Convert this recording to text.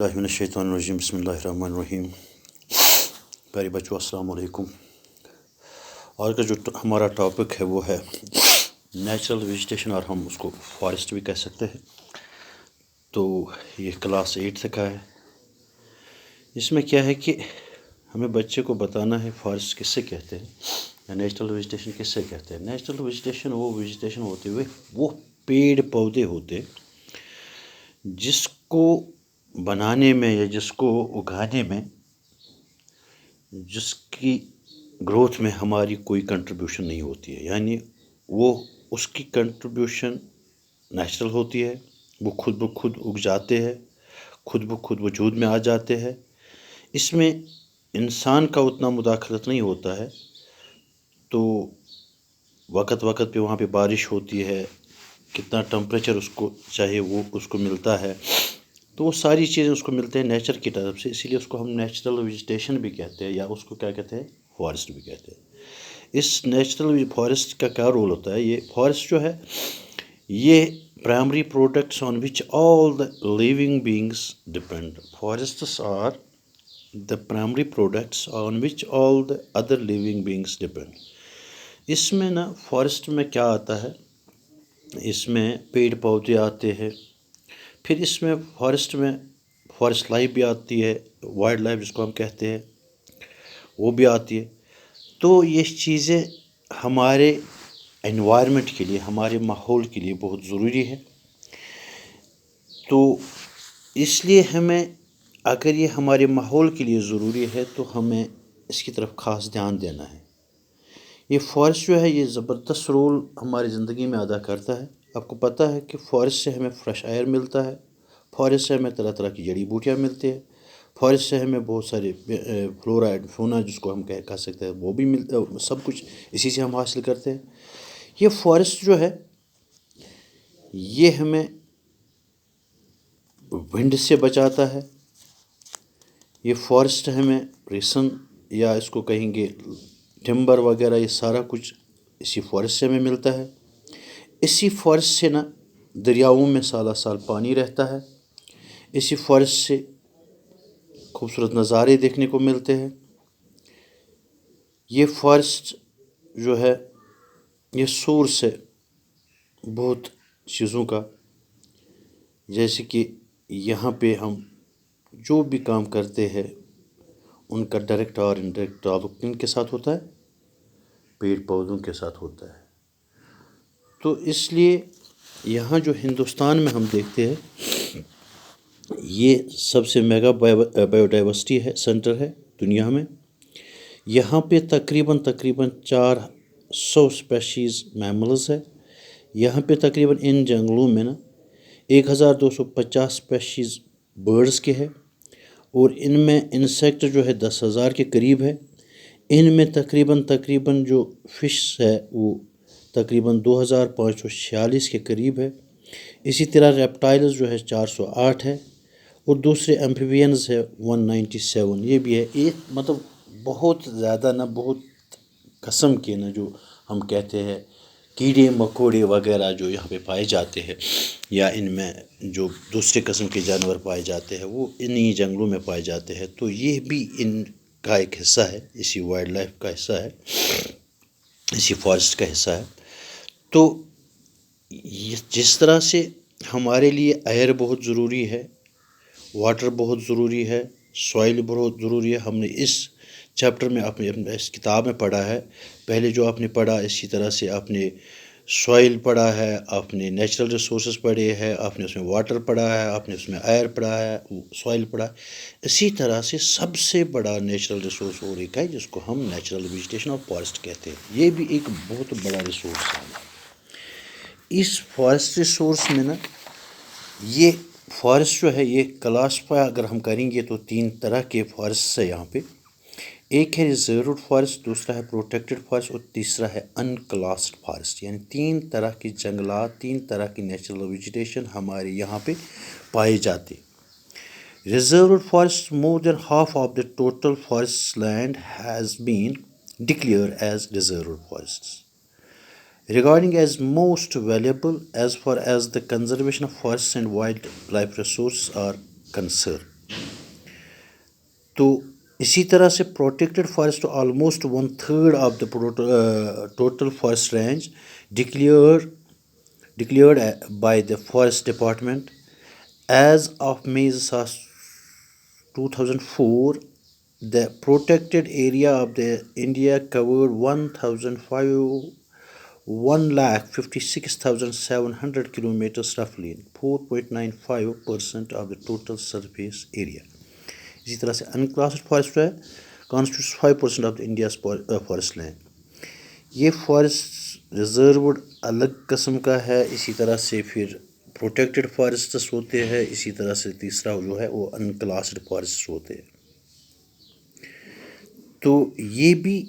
اللہ من الشیطان الرجیم بسم اللہ الرحمن الرحیم. پیارے بچوں السلام علیکم. آج کا جو ہمارا ٹاپک ہے وہ ہے نیچرل ویجیٹیشن، اور ہم اس کو فارسٹ بھی کہہ سکتے ہیں. تو یہ کلاس 8 تک ہے. اس میں کیا ہے کہ ہمیں بچے کو بتانا ہے فارسٹ کس سے کہتے ہیں یا نیچرل ویجیٹیشن کس سے کہتے ہیں. نیچرل ویجیٹیشن وہ ویجیٹیشن ہوتے ہوئے وہ پیڑ پودے ہوتے جس کو بنانے میں یا جس کو اگانے میں جس کی گروتھ میں ہماری کوئی کنٹریبیوشن نہیں ہوتی ہے. یعنی وہ اس کی کنٹریبیوشن نیچرل ہوتی ہے، وہ خود بخود اگ جاتے ہیں، خود بخود وجود میں آ جاتے ہیں. اس میں انسان کا اتنا مداخلت نہیں ہوتا ہے. تو وقت وقت پہ وہاں پہ بارش ہوتی ہے، کتنا ٹمپریچر اس کو چاہے وہ اس کو ملتا ہے، تو وہ ساری چیزیں اس کو ملتے ہیں نیچر کی طرف سے. اسی لیے اس کو ہم نیچرل ویجیٹیشن بھی کہتے ہیں، یا اس کو کیا کہتے ہیں، فارسٹ بھی کہتے ہیں. اس نیچرل فارسٹ کا کیا رول ہوتا ہے؟ یہ فارسٹ جو ہے یہ primary products on which all the living beings depend. Forests are the primary products on which all the other living beings depend. اس میں نا فارسٹ میں کیا آتا ہے، اس میں پیڑ پودے آتے ہیں، پھر اس میں فارسٹ لائف بھی آتی ہے، وائلڈ لائف جس کو ہم کہتے ہیں وہ بھی آتی ہے. تو یہ چیزیں ہمارے انوائرمنٹ کے لیے، ہمارے ماحول کے لیے بہت ضروری ہے. تو اس لیے ہمیں، اگر یہ ہمارے ماحول کے لیے ضروری ہے تو ہمیں اس کی طرف خاص دھیان دینا ہے. یہ فارسٹ جو ہے یہ زبردست رول ہماری زندگی میں ادا کرتا ہے. آپ کو پتہ ہے کہ فارسٹ سے ہمیں فریش ایئر ملتا ہے، فارسٹ سے ہمیں طرح طرح کی جڑی بوٹیاں ملتی ہیں، فارسٹ سے ہمیں بہت سارے فلورا اینڈ فونا جس کو ہم کہہ سکتے ہیں وہ بھی ملتا ہے. سب کچھ اسی سے ہم حاصل کرتے ہیں. یہ فارسٹ جو ہے یہ ہمیں ونڈ سے بچاتا ہے. یہ فارسٹ ہمیں ریسن یا اس کو کہیں گے ٹمبر وغیرہ، یہ سارا کچھ اسی فارسٹ سے ہمیں ملتا ہے. اسی فارسٹ سے نا دریاؤں میں سالہ سال پانی رہتا ہے. اسی فارسٹ سے خوبصورت نظارے دیکھنے کو ملتے ہیں. یہ فارسٹ جو ہے یہ سورس ہے بہت چیزوں کا. جیسے کہ یہاں پہ ہم جو بھی کام کرتے ہیں ان کا ڈائریکٹ اور انڈائریکٹ تعلق کن کے ساتھ ہوتا ہے؟ پیڑ پودوں کے ساتھ ہوتا ہے. تو اس لیے یہاں جو ہندوستان میں ہم دیکھتے ہیں یہ سب سے میگا بایو ڈائیورسٹی ہے سینٹر ہے دنیا میں. یہاں پہ تقریباً 400 اسپیشیز میملز ہے. یہاں پہ تقریباً ان جنگلوں میں نا 1250 اسپیشیز برڈز کے ہے، اور ان میں انسیکٹ جو ہے 10,000 کے قریب ہے. ان میں تقریباً جو فش ہے وہ تقریباً 2546 کے قریب ہے. اسی طرح ریپٹائلز جو ہے 408 ہے، اور دوسرے ایمفیبینز ہے 197. یہ بھی ہے. یہ مطلب بہت زیادہ نا، بہت قسم کے نا جو ہم کہتے ہیں کیڑے مکوڑے وغیرہ جو یہاں پہ پائے جاتے ہیں، یا ان میں جو دوسرے قسم کے جانور پائے جاتے ہیں وہ انہی جنگلوں میں پائے جاتے ہیں. تو یہ بھی ان کا ایک حصہ ہے، اسی وائلڈ لائف کا حصہ ہے، اسی فارسٹ کا حصہ ہے. تو جس طرح سے ہمارے لیے ایئر بہت ضروری ہے، واٹر بہت ضروری ہے، سوائل بہت ضروری ہے. ہم نے اس چیپٹر میں اس کتاب میں پڑھا ہے. پہلے جو آپ نے پڑھا اسی طرح سے آپ نے سوائل پڑھا ہے، آپ نے نیچرل ریسورسز پڑھے ہیں، آپ نے اس میں واٹر پڑھا ہے، آپ نے اس میں ایئر پڑھا ہے، سوائل پڑھا ہے. اسی طرح سے سب سے بڑا نیچرل ریسورس اور ایک ہے جس کو ہم نیچرل ویجیٹیشن اور فارسٹ کہتے ہیں. یہ بھی ایک بہت بڑا ریسورس ہے. اس فارسٹ ریسورس میں نا یہ فارسٹ جو ہے یہ کلاسفائی اگر ہم کریں گے تو 3 طرح کے فارسٹ ہے یہاں پہ. ایک ہے ریزروڈ فارسٹ، دوسرا ہے پروٹیکٹڈ فارسٹ، اور تیسرا ہے انکلاسڈ فارسٹ. یعنی 3 طرح کی جنگلات، 3 طرح کی نیچرل ویجیٹیشن ہمارے یہاں پہ پائے جاتے. Reserved forest more than half of the total forest land has been declare as reserved forest regarding as most valuable as far as the conservation of forests and wildlife resources are concerned. تو اسی طرح سے protected forest almost 1/3 of the total forest range declared by the forest department as of may 2004. The protected area of the India covered 1,56,700 kilometers, roughly 4.95% of the total surface area. اسی طرح سے unclassified forest ہے constitutes 5% of the India's forest land. یہ forest reserved الگ قسم کا ہے، اسی طرح سے پھر پروٹیکٹڈ فارسٹس ہوتے ہیں، اسی طرح سے تیسرا جو ہے وہ انکلاسڈ فارسٹ ہوتے ہیں. تو یہ بھی